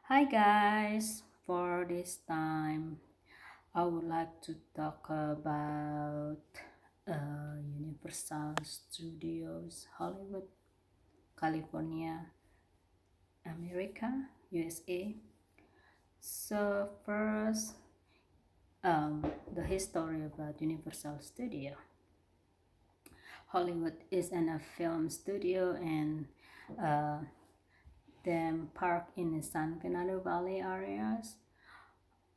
Hi guys, for this time I would like to talk about Universal Studios Hollywood, California, America, USA. So first, the history about Universal Studio. Hollywood is a film studio and uh, theme park in the San Fernando Valley areas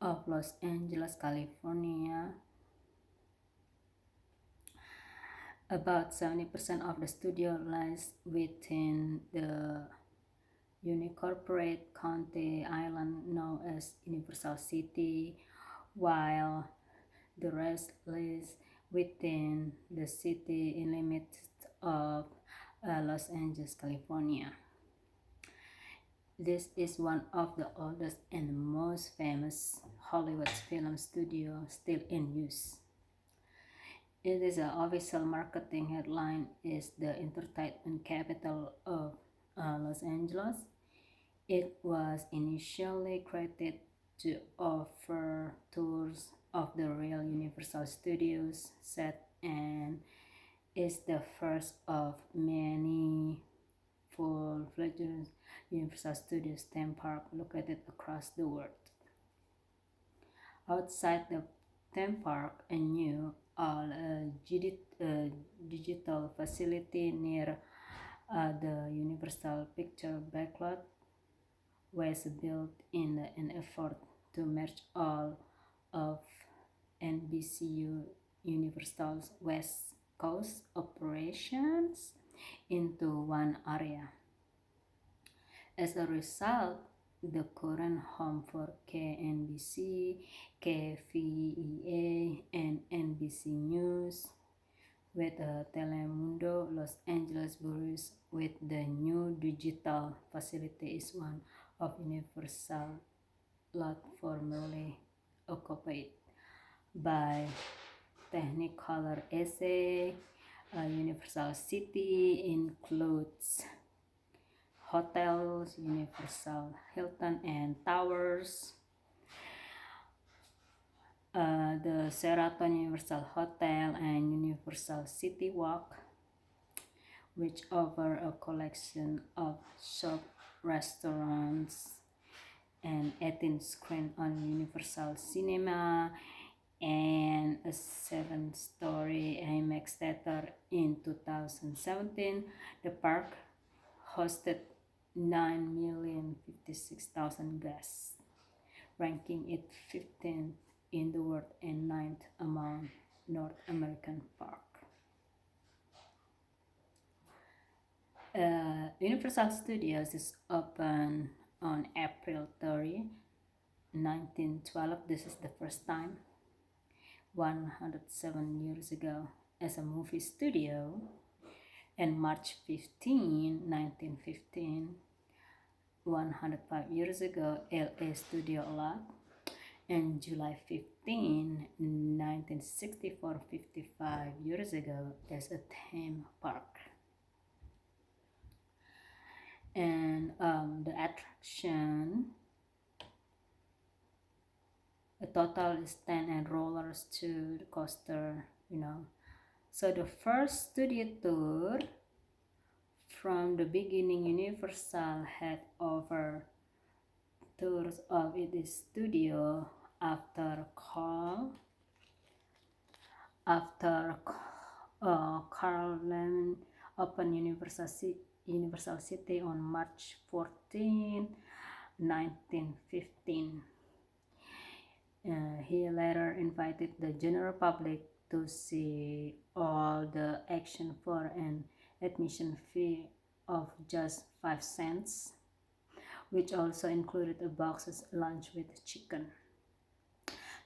of Los Angeles, California. About 70% of the studio lies within the unincorporated county island known as Universal City, while the rest lies within the city limits of Los Angeles, California. This is one of the oldest and most famous Hollywood film studios still in use. It is an official marketing headline is the entertainment capital of Los Angeles. It was initially created to offer tours of the real Universal Studios set and is the first of many full-fledged Universal Studios theme park located across the world. Outside the theme park, a new digital facility near the Universal Picture backlot was built in an effort to merge all of NBCU Universal's West Coast operations into one area. As a result, the current home for KNBC, KVEA, and NBC News with Telemundo Los Angeles bureaus with the new digital facility is one of Universal lot formerly occupied by Technicolor SA. Universal City includes hotels, Universal Hilton and Towers, the Sheraton Universal Hotel and Universal City Walk, which offer a collection of shop, restaurants, and 18 screen on Universal Cinema and a 7-story IMAX theater. In 2017, the park hosted 9,056,000 guests, ranking it 15th in the world and 9th among North American parks. Universal Studios is open on April 30, 1912. This is the first time, 107 years ago, as a movie studio, and March 15, 1915, 105 years ago, LA Studio Lot, and July 15, 1964, 55 years ago, as a theme park. And the attraction, a total is 10 and rollers to the coaster. So the first studio tour from the beginning, Universal had over tours of its studio after Carl Lemon opened Universal City on March 14, 1915. He later invited the general public to see all the action for an admission fee of just 5 cents, which also included a box's lunch with chicken.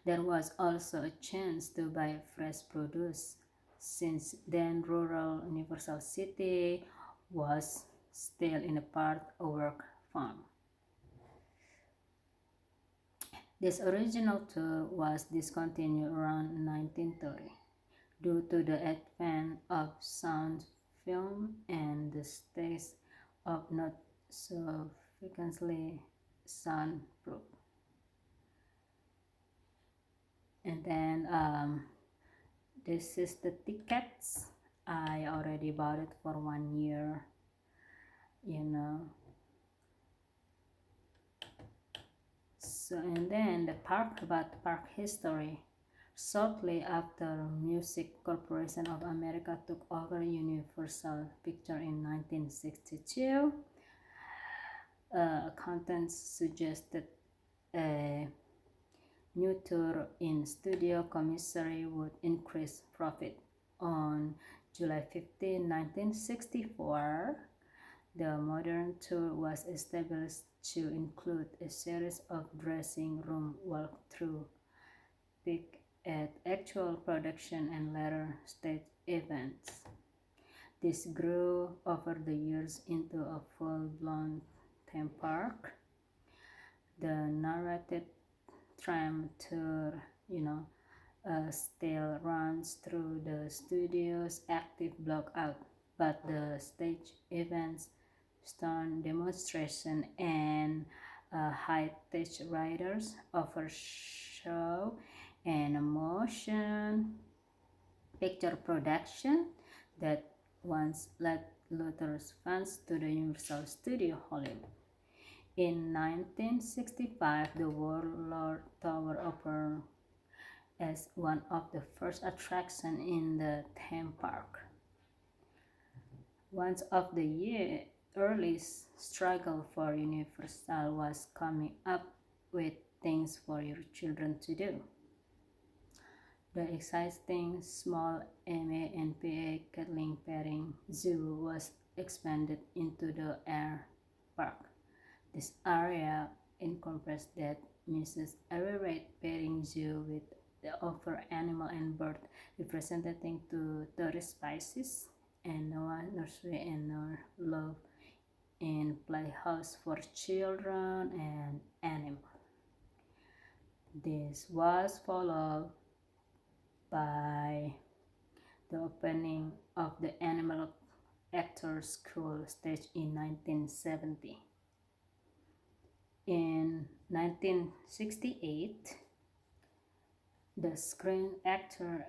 There was also a chance to buy fresh produce, since then rural Universal City was still in a part of work farm. This original tour was discontinued around 1930 due to the advent of sound film and the state of not so frequently sunproof. And then this is the tickets. I already bought it for 1 year, you know. So, and then the park, about park history. Shortly after Music Corporation of America took over Universal Pictures in 1962, accountants suggested a new tour in studio commissary would increase profit. On July 15, 1964, the modern tour was established to include a series of dressing room walkthrough, peek at actual production, and later stage events. This grew over the years into a full-blown theme park. The narrated tram tour, still runs through the studio's active blockout, but the stage events, stunt demonstration, and high-tech riders offer show and motion picture production that once led Luther's fans to the Universal Studio Hollywood. In 1965, the Warlord Tower opened as one of the first attractions in the theme park. One of the early struggle for Universal was coming up with things for your children to do. The existing small MANPA Kathleen Perry Zoo was expanded into the air park. This area incorporates that Mrs. Everett Petting Zoo with the offer animal and bird representing to 30 species, and Noah Nursery and Noah Love in playhouse for children and animals. This was followed by the opening of the Animal Actors School stage in 1970. In 1968, the Screen Actor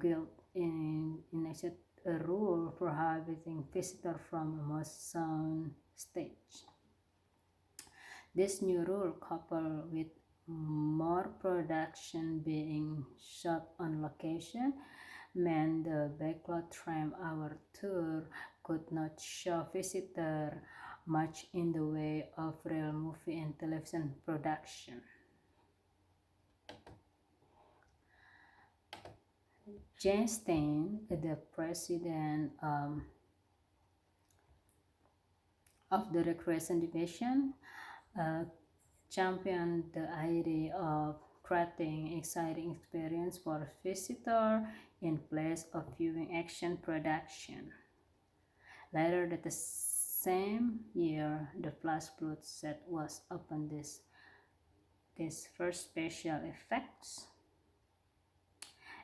Guild enacted a rule prohibiting visitors from a motion stage. This new rule, coupled with more production being shot on location, meant the backlot tram hour tour could not show visitors much in the way of real movie and television production. James Stein, the president of the Recreation Division, championed the idea of creating exciting experience for visitors in place of viewing action production. Later that same year, the Flash Flood set was opened. This first special effects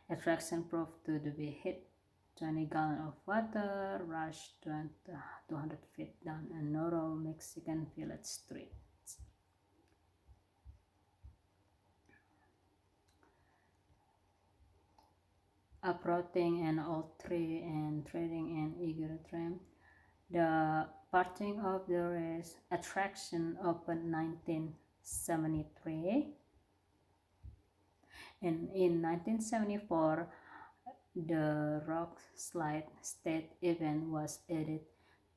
attraction proved to be hit. 20 gallons of water rushed 200 feet down a narrow Mexican village street. Uprooting an old tree and trading an eager tram. The Parting of the Race attraction opened 1973. And in 1974, the Rock Slide State event was added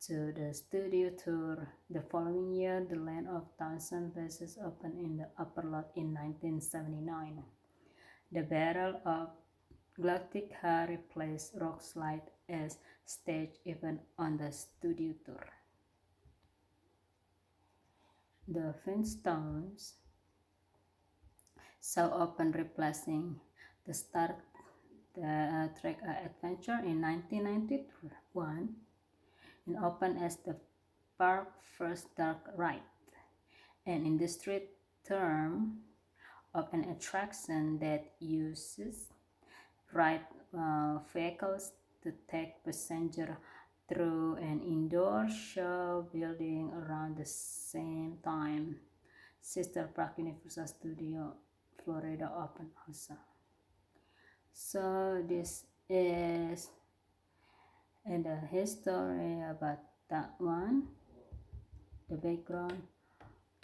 to the studio tour. The following year, the Land of Thousand Faces opened in the upper lot in 1979. The Battle of Galactica replaced Rock Slide as stage event on the studio tour. The Flintstones saw open replacing the Star Trek Adventure in 1991 and opened as the park's first dark ride, an industry term of an attraction that uses ride vehicles to take passengers through an indoor show building around the same time. Sister Park Universal Studio Florida open also. So this is the history about that one, the background.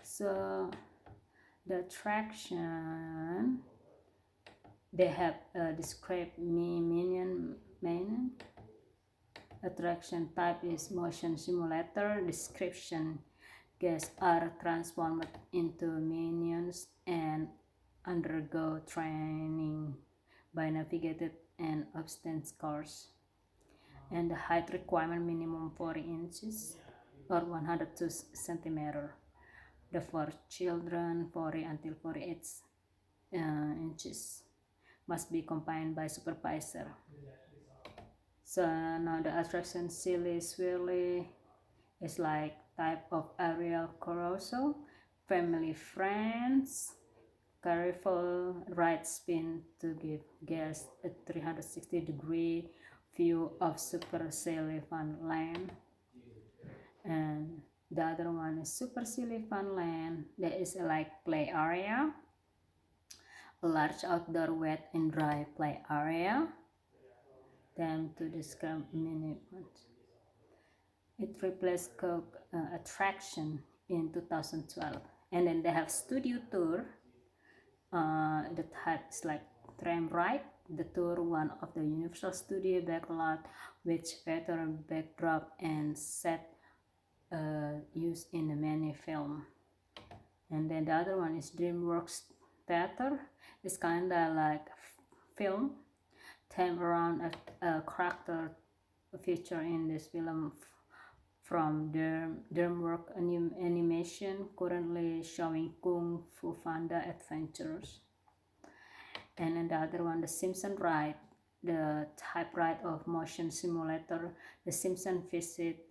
So the attraction, they have described me minion main attraction type is motion simulator. Description: guests are transformed into minions and undergo training by navigated and obstacles. And the height requirement minimum 40 inches or 102 centimeter. The for children 40 until 48 inches must be combined by supervisor. So now the attraction Silly Swirly is like type of aerial carousel, family friends, careful right spin to give guests a 360-degree view of Super Silly Fun Land. And the other one is Super Silly Fun Land. There is a like play area, a large outdoor wet and dry play area. Them to describe mini ones. It replaced Coke attraction in 2012, and then they have studio tour. The type is like tram ride. The tour one of the Universal Studio backlot with veteran backdrop and set used in the many film. And then the other one is DreamWorks Theater. It's kinda like film theme around a character feature in this film from DreamWorks Animation, currently showing Kung Fu Panda Adventures. And then the other one, the Simpson Ride, the type ride of motion simulator. The Simpson visit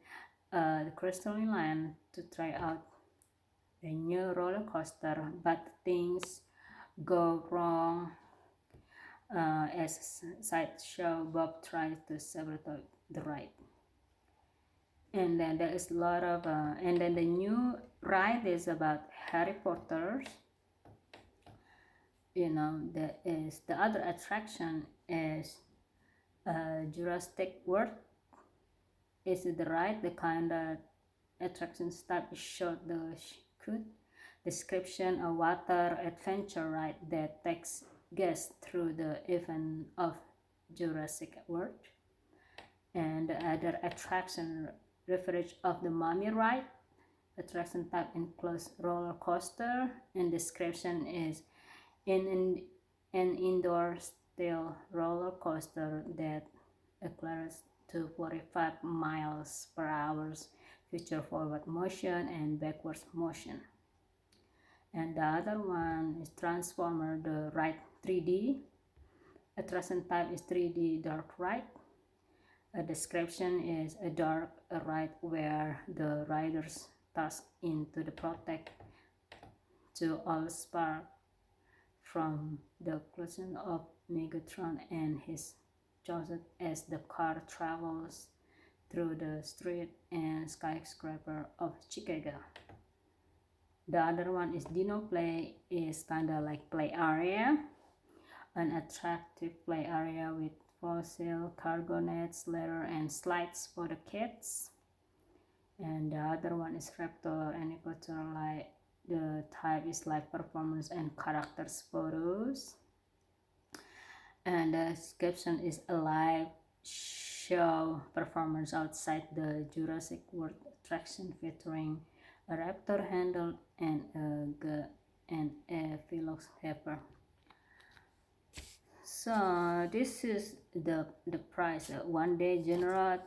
the Crystalline Land to try out a new roller coaster, but things go wrong as Sideshow Bob tries to sabotage the ride. And then there is a lot of and then the new ride is about Harry Potter. There is the other attraction is Jurassic World. Is the ride the kind of attraction type is short the good description: a water adventure ride that takes guests through the event of Jurassic World. And the other attraction Refuge of the Mummy ride. Attraction type includes roller coaster, and description is an indoor steel roller coaster that accelerates to 45 miles per hour, feature forward motion and backwards motion. And the other one is Transformer the Ride 3D. Attraction type is 3D dark ride. A description is a dark ride where the riders task into the protect to all spark from the collision of Megatron and his chosen as the car travels through the street and skyscraper of Chicago. The other one is Dino Play, is kinda like play area, an attractive play area with fossil, cargo nets, ladder, and slides for the kids. And the other one is Raptor and Equator Light. The type is live performance and characters photos. And the description is a live show performance outside the Jurassic World attraction featuring a raptor handle and a velociraptor. So this is the price. One day general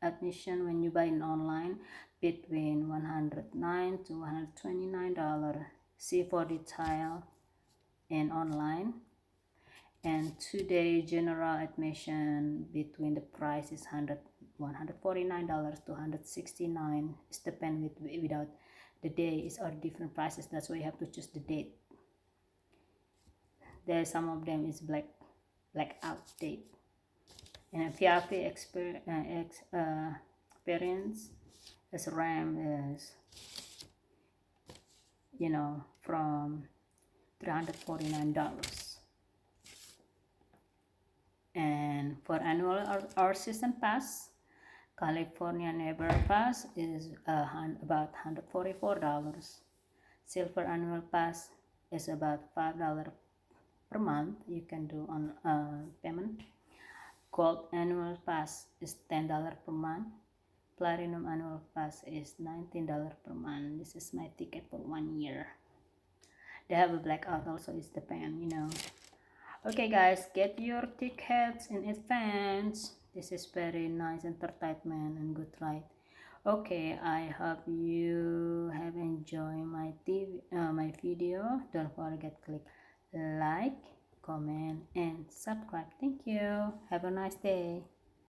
admission when you buy it online between $109 to $129. See for detail and online. And 2-day general admission between the price is $149 to $169. It's depend without the day is or different prices. That's why you have to choose the date. There some of them is blackout date. And a VIP experience as RAM is from $349. And for annual or season pass, California Never Pass is about $144. Silver annual pass is about $5 per month. You can do on payment. Gold annual pass is $10 per month. Platinum annual pass is $19 per month. This is my ticket for 1 year. They have a blackout also, it's depend. Okay guys, get your tickets in advance. This is very nice entertainment and good ride. Okay, I hope you have enjoyed my video. Don't forget click like, comment and subscribe. Thank you. Have a nice day.